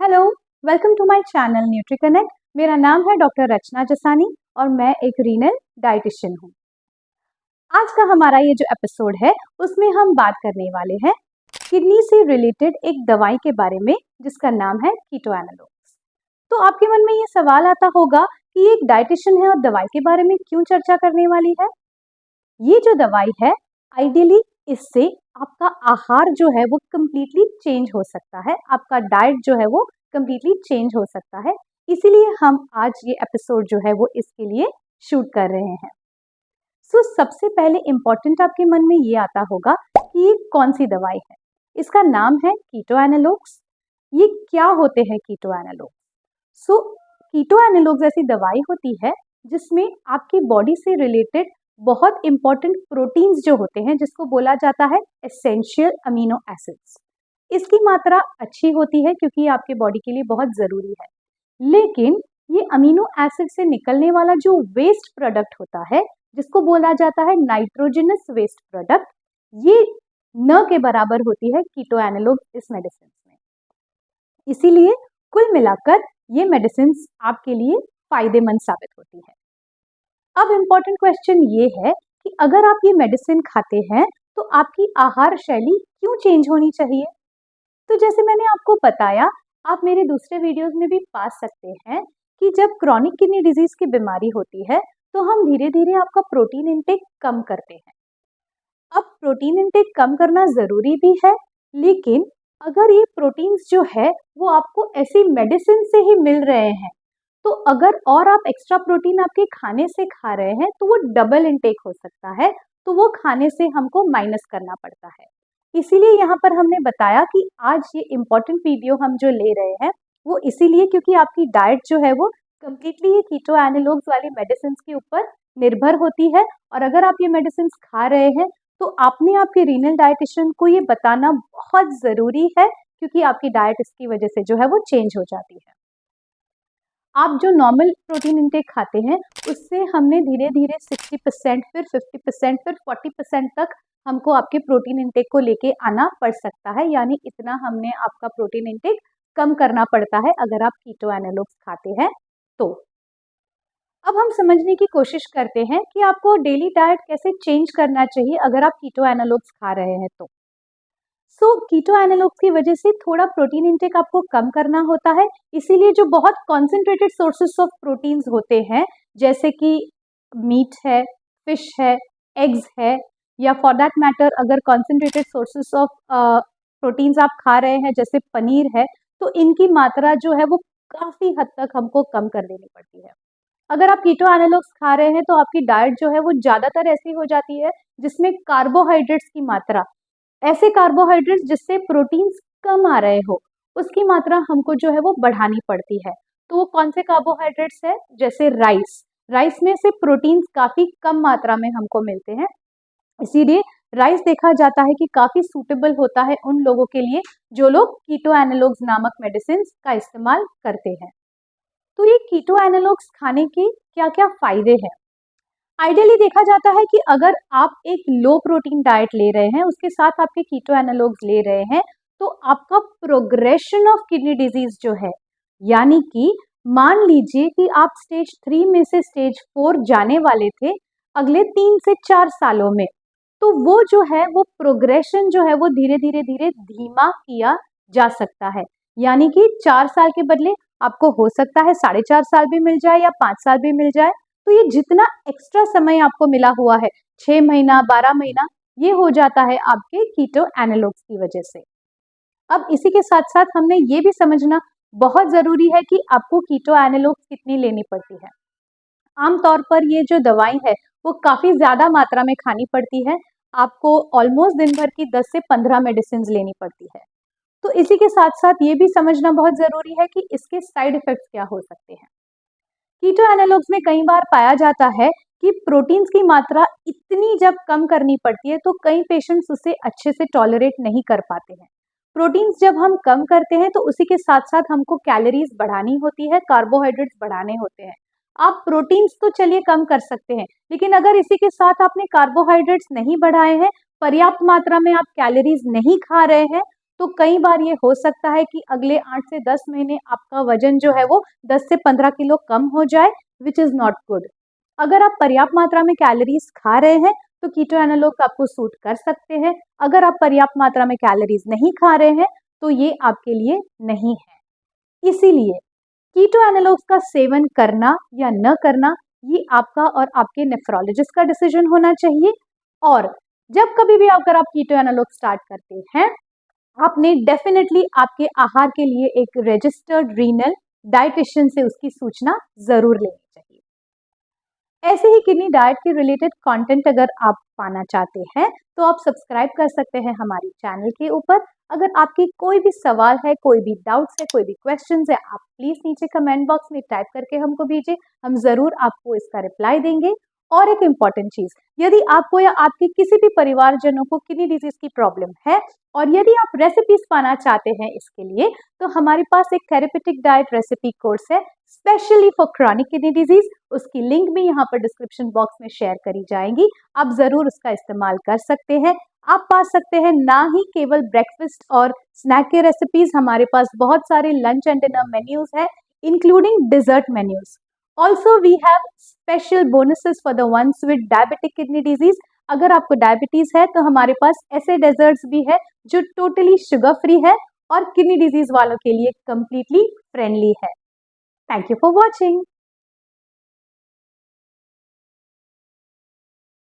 Hello, welcome to my channel Nutri Connect. मेरा नाम है डॉक्टर रचना जसानी और मैं एक रीनल डाइटिशियन हूँ। आज का हमारा ये जो एपिसोड है उसमें हम बात करने वाले हैं किडनी से रिलेटेड एक दवाई के बारे में जिसका नाम है कीटो एनालॉग्स। तो आपके मन में ये सवाल आता होगा कि ये एक डाइटिशियन है और दवाई के बारे में क्यों चर्चा करने वाली है। ये जो दवाई है आइडियली इससे आपका आहार जो है वो कम्प्लीटली चेंज हो सकता है, आपका डाइट जो है वो कम्प्लीटली चेंज हो सकता है। इसीलिए हम आज ये एपिसोड जो है वो इसके लिए शूट कर रहे हैं। सबसे पहले इम्पॉर्टेंट आपके मन में ये आता होगा कि ये कौन सी दवाई है। इसका नाम है कीटो एनालॉग्स। ये क्या होते हैं कीटो एनालॉग्स? कीटो एनालॉग्स ऐसी दवाई होती है जिसमें आपकी बॉडी से रिलेटेड बहुत इंपॉर्टेंट प्रोटीन्स जो होते हैं जिसको बोला जाता है एसेंशियल अमीनो एसिड्स, इसकी मात्रा अच्छी होती है क्योंकि ये आपके बॉडी के लिए बहुत ज़रूरी है। लेकिन ये अमीनो एसिड से निकलने वाला जो वेस्ट प्रोडक्ट होता है जिसको बोला जाता है नाइट्रोजनस वेस्ट प्रोडक्ट, ये न के बराबर होती है कीटो एनालॉग इस मेडिसिन में। इसीलिए कुल मिलाकर ये मेडिसिन आपके लिए फायदेमंद साबित होती है। अब इम्पॉर्टेंट क्वेश्चन ये है कि अगर आप ये मेडिसिन खाते हैं तो आपकी आहार शैली क्यों चेंज होनी चाहिए। तो जैसे मैंने आपको बताया, आप मेरे दूसरे वीडियोस में भी पा सकते हैं कि जब क्रॉनिक किडनी डिजीज की बीमारी होती है तो हम धीरे धीरे आपका प्रोटीन इंटेक कम करते हैं। अब प्रोटीन इंटेक कम करना ज़रूरी भी है, लेकिन अगर ये प्रोटीन्स जो है वो आपको ऐसी मेडिसिन से ही मिल रहे हैं तो अगर और आप एक्स्ट्रा प्रोटीन आपके खाने से खा रहे हैं तो वो डबल इनटेक हो सकता है, तो वो खाने से हमको माइनस करना पड़ता है। इसीलिए यहाँ पर हमने बताया कि आज ये इम्पोर्टेंट वीडियो हम जो ले रहे हैं वो इसीलिए क्योंकि आपकी डाइट जो है वो कम्प्लीटली ये कीटो एनालॉग्स वाली मेडिसिन के ऊपर निर्भर होती है। और अगर आप ये मेडिसिन खा रहे हैं तो आपने आपके रीनल डाइटिशियन को ये बताना बहुत ज़रूरी है क्योंकि आपकी डाइट इसकी वजह से जो है वो चेंज हो जाती है। आप जो नॉर्मल प्रोटीन इंटेक खाते हैं उससे हमने धीरे धीरे 60%, फिर 50%, फिर 40% तक हमको आपके प्रोटीन इंटेक को लेके आना पड़ सकता है, यानी इतना हमने आपका प्रोटीन इंटेक कम करना पड़ता है अगर आप कीटो एनालॉग्स खाते हैं तो। अब हम समझने की कोशिश करते हैं कि आपको डेली डाइट कैसे चेंज करना चाहिए अगर आप कीटो एनालॉग्स खा रहे हैं तो। कीटो एनालॉग्स की वजह से थोड़ा प्रोटीन इंटेक आपको कम करना होता है। इसीलिए जो बहुत कॉन्सेंट्रेटेड सोर्सेस ऑफ प्रोटीन्स होते हैं जैसे कि मीट है, फिश है, एग्स है, या फॉर दैट मैटर अगर कॉन्सेंट्रेटेड सोर्सेस ऑफ प्रोटीन्स आप खा रहे हैं जैसे पनीर है, तो इनकी मात्रा जो है वो काफ़ी हद तक हमको कम कर देनी पड़ती है। अगर आप कीटो एनालॉग्स खा रहे हैं तो आपकी डाइट जो है वो ज़्यादातर ऐसी हो जाती है जिसमें कार्बोहाइड्रेट्स की मात्रा, ऐसे कार्बोहाइड्रेट्स जिससे प्रोटीन्स कम आ रहे हो, उसकी मात्रा हमको जो है वो बढ़ानी पड़ती है। तो वो कौन से कार्बोहाइड्रेट्स है? जैसे राइस में से प्रोटीन्स काफ़ी कम मात्रा में हमको मिलते हैं। इसीलिए राइस देखा जाता है कि काफ़ी सूटेबल होता है उन लोगों के लिए जो लोग कीटो एनालॉग्स नामक मेडिसिन का इस्तेमाल करते हैं। तो ये कीटो एनालॉग्स खाने के क्या क्या फ़ायदे हैं? आइडियली देखा जाता है कि अगर आप एक लो प्रोटीन डाइट ले रहे हैं उसके साथ आपके कीटो एनालॉग्स ले रहे हैं तो आपका प्रोग्रेशन ऑफ किडनी डिजीज जो है, यानी कि मान लीजिए कि आप स्टेज 3 में से स्टेज 4 जाने वाले थे अगले 3 से 4 सालों में, तो वो जो है वो प्रोग्रेशन जो है वो धीरे धीरे धीरे धीमा किया जा सकता है। यानी कि 4 साल के बदले आपको हो सकता है 4.5 साल भी मिल जाए या 5 साल भी मिल जाए। तो ये जितना एक्स्ट्रा समय आपको मिला हुआ है 6 महीना 12 महीना, ये हो जाता है आपके कीटो एनालॉग्स की वजह से। अब इसी के साथ साथ हमने ये भी समझना बहुत ज़रूरी है कि आपको कीटो एनालॉग्स कितनी लेनी पड़ती है। आमतौर पर ये जो दवाई है वो काफ़ी ज़्यादा मात्रा में खानी पड़ती है। आपको ऑलमोस्ट दिन भर की 10 से 15 मेडिसिन लेनी पड़ती है। तो इसी के साथ साथ ये भी समझना बहुत ज़रूरी है कि इसके साइड इफ़ेक्ट्स क्या हो सकते हैं। कीटो एनालॉग्स में कई बार पाया जाता है कि प्रोटीन्स की मात्रा इतनी जब कम करनी पड़ती है तो कई पेशेंट्स उसे अच्छे से टॉलरेट नहीं कर पाते हैं। प्रोटीन्स जब हम कम करते हैं तो उसी के साथ साथ हमको कैलोरीज बढ़ानी होती है, कार्बोहाइड्रेट्स बढ़ाने होते हैं। आप प्रोटीन्स तो चलिए कम कर सकते हैं, लेकिन अगर इसी के साथ आपने कार्बोहाइड्रेट्स नहीं बढ़ाए हैं, पर्याप्त मात्रा में आप कैलोरीज नहीं खा रहे हैं, तो कई बार ये हो सकता है कि अगले 8 से 10 महीने आपका वजन जो है वो 10 से 15 किलो कम हो जाए, विच इज़ नॉट गुड। अगर आप पर्याप्त मात्रा में कैलोरीज खा रहे हैं तो कीटो एनालॉग्स आपको सूट कर सकते हैं। अगर आप पर्याप्त मात्रा में कैलोरीज नहीं खा रहे हैं तो ये आपके लिए नहीं है। इसीलिए कीटो एनालॉग्स का सेवन करना या न करना ये आपका और आपके नेफ्रोलॉजिस्ट का डिसीजन होना चाहिए। और जब कभी भी अगर आप कीटो एनालॉग स्टार्ट करते हैं, आपने डेफिनेटली आपके आहार के लिए एक रजिस्टर्ड रीनल डाइटिशियन से उसकी सूचना जरूर लेनी चाहिए। ऐसे ही किडनी डाइट के रिलेटेड कंटेंट अगर आप पाना चाहते हैं तो आप सब्सक्राइब कर सकते हैं हमारी चैनल के ऊपर। अगर आपकी कोई भी सवाल है, कोई भी डाउट्स है, कोई भी क्वेश्चंस है, आप प्लीज नीचे कमेंट बॉक्स में टाइप करके हमको भेजिए, हम जरूर आपको इसका रिप्लाई देंगे। और एक इम्पॉर्टेंट चीज, यदि आपको या आपके किसी भी परिवारजनों को किडनी डिजीज की प्रॉब्लम है और यदि आप रेसिपीज पाना चाहते हैं इसके लिए, तो हमारे पास एक थेरेपेटिक डाइट रेसिपी कोर्स है specially for chronic kidney disease. उसकी लिंक भी यहाँ पर डिस्क्रिप्शन बॉक्स में शेयर करी जाएंगी, आप जरूर उसका इस्तेमाल कर सकते हैं। आप पा सकते हैं ना ही केवल ब्रेकफास्ट और स्नैक के रेसिपीज, हमारे पास बहुत सारे लंच एंड डिनर मेन्यूज है including dessert menus. Also we have special bonuses for the ones with diabetic kidney disease. अगर आपको डायबिटीज है तो हमारे पास ऐसे डेजर्ट्स भी है जो टोटली शुगर फ्री है और किडनी डिजीज वालों के लिए कंप्लीटली फ्रेंडली है। Thank you for watching.